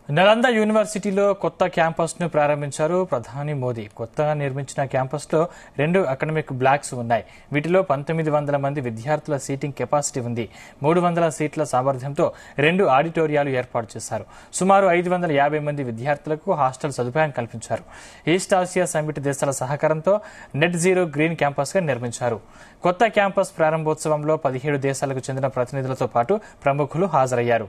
నలంద యూనివర్సిటీలో కొత్త క్యాంపస్ను ప్రారంభించారు ప్రధాని మోదీ. కొత్తగా నిర్మించిన క్యాంపస్లో 2 అకాడమిక్ బ్లాక్స్ ఉన్నాయి. వీటిలో 1900 మంది విద్యార్థుల సీటింగ్ కెపాసిటీ ఉంది. 300 సీట్ల సామర్థ్యంతో 2 ఆడిటోరియాలు ఏర్పాటు చేశారు. సుమారు 550 మంది విద్యార్థులకు హాస్టల్ సదుపాయం కల్పించారు. ఈస్ట్ ఆసియా సమిట్ దేశాల సహకారంతో నెట్ జీరో గ్రీన్ క్యాంపస్గా నిర్మించారు. కొత్త క్యాంపస్ ప్రారంభోత్సవంలో 17 దేశాలకు చెందిన ప్రతినిధులతో పాటు ప్రముఖులు హాజరయ్యారు.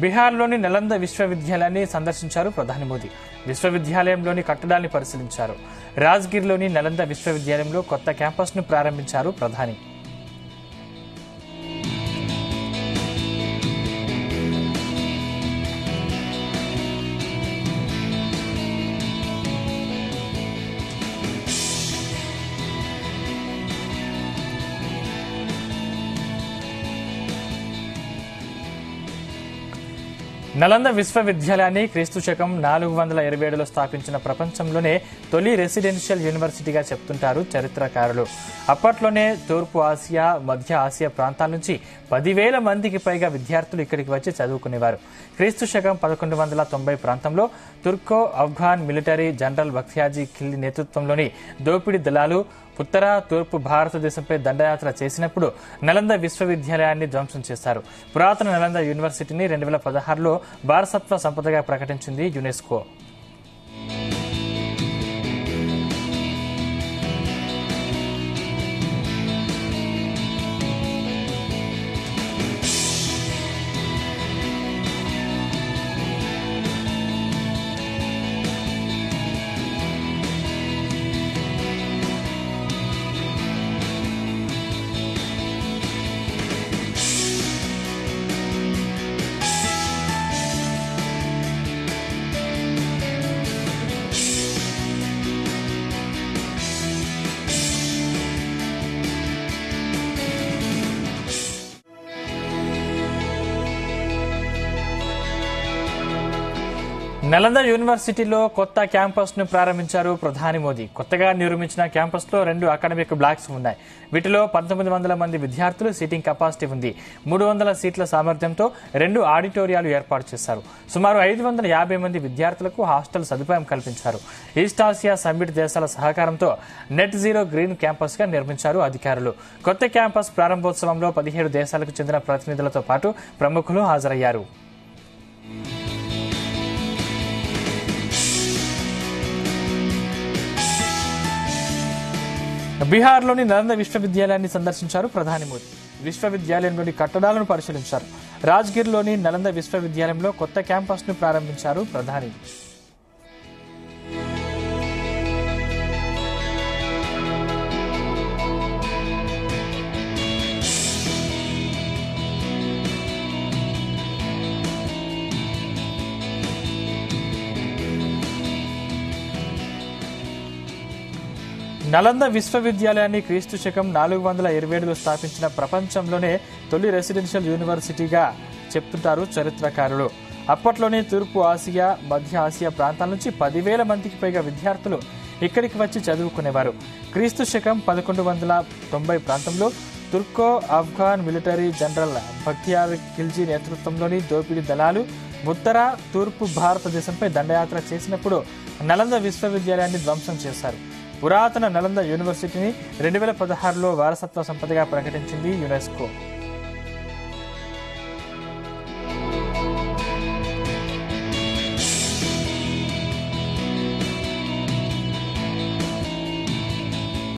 బీహార్లోని నలంద విశ్వవిద్యాలయాన్ని సందర్శించారు ప్రధాని మోదీ. విశ్వవిద్యాలయంలోని కట్టడాన్ని పరిశీలించారు. రాజ్గిర్లోని నలంద విశ్వవిద్యాలయంలో కొత్త క్యాంపస్ను ప్రారంభించారు ప్రధాని. నలంద విశ్వవిద్యాలయాన్ని క్రీస్తు శకం 427లో స్థాపించిన ప్రపంచంలోనే తొలి రెసిడెన్షియల్ యూనివర్సిటీగా చెప్తుంటారు చరిత్రకారులు. అప్పట్లోనే తూర్పు ఆసియా, మధ్య ఆసియా ప్రాంతాల నుంచి 10,000 మందికి పైగా విద్యార్థులు ఇక్కడికి వచ్చి చదువుకునేవారు. క్రీస్తు శకం 1190 ప్రాంతంలో తుర్కో ఆఫ్ఘాన్ మిలిటరీ జనరల్ బఖ్తియార్ ఖిల్జీ నేతృత్వంలోని దోపిడీ దళాలు ఉత్తర తూర్పు భారతదేశంపై దండయాత్ర చేసినప్పుడు నలంద విశ్వవిద్యాలయాన్ని ధ్వంసం చేశారు. పురాతన నలంద యూనివర్సిటీని 2016లో వారసత్వ సంపదగా ప్రకటించింది యునెస్కో. నలంద యూనివర్సిటీలో కొత్త క్యాంపస్ ను ప్రారంభించారు ప్రధాని మోదీ. కొత్తగా నిర్మించిన క్యాంపస్ లో 2 అకాడమిక్ బ్లాక్స్ ఉన్నాయి. వీటిలో 1900 మంది విద్యార్థులు సీటింగ్ కెపాసిటీ ఉంది. 300 సీట్ల సామర్థ్యంతో 2 ఆడిటోరియాలు ఏర్పాటు చేశారు. సుమారు 550 మంది విద్యార్థులకు హాస్టల్ సదుపాయం కల్పించారు. ఈస్ట్ ఆసియా సమిట్ దేశాల సహకారంతో నెట్ జీరో గ్రీన్ క్యాంపస్ గా నిర్మించారు అధికారులు. కొత్త క్యాంపస్ ప్రారంభోత్సవంలో 17 దేశాలకు చెందిన ప్రతినిధులతో పాటు ప్రముఖులు హాజరయ్యారు. బీహార్లోని నలంద విశ్వవిద్యాలయాన్ని సందర్శించారు ప్రధాని మోదీ. విశ్వవిద్యాలయంలోని కట్టడాలను పరిశీలించారు. రాజ్గిర్లోని నలంద విశ్వవిద్యాలయంలో కొత్త క్యాంపస్ను ప్రారంభించారు ప్రధాని. నలంద విశ్వవిద్యాలయాన్ని క్రీస్తు శకం 427లో స్థాపించిన ప్రపంచంలోనే తొలి రెసిడెన్షియల్ యూనివర్సిటీగా చెప్తుంటారు చరిత్రకారులు. అప్పట్లోనే తూర్పు ఆసియా, మధ్య ఆసియా ప్రాంతాల నుంచి 10,000 మందికి పైగా విద్యార్థులు ఇక్కడికి వచ్చి చదువుకునేవారు. క్రీస్తు శకం 1190 ప్రాంతంలో తుర్కో ఆఫ్ఘాన్ మిలిటరీ జనరల్ బఖ్తియార్ ఖిల్జీ నేతృత్వంలోని దోపిడీ దళాలు ఉత్తర తూర్పు భారతదేశంపై దండయాత్ర చేసినప్పుడు నలంద విశ్వవిద్యాలయాన్ని ధ్వంసం చేశారు. పురాతన నలంద యూనివర్సిటీని 2016లో వారసత్వ సంపదగా ప్రకటించింది యునెస్కో.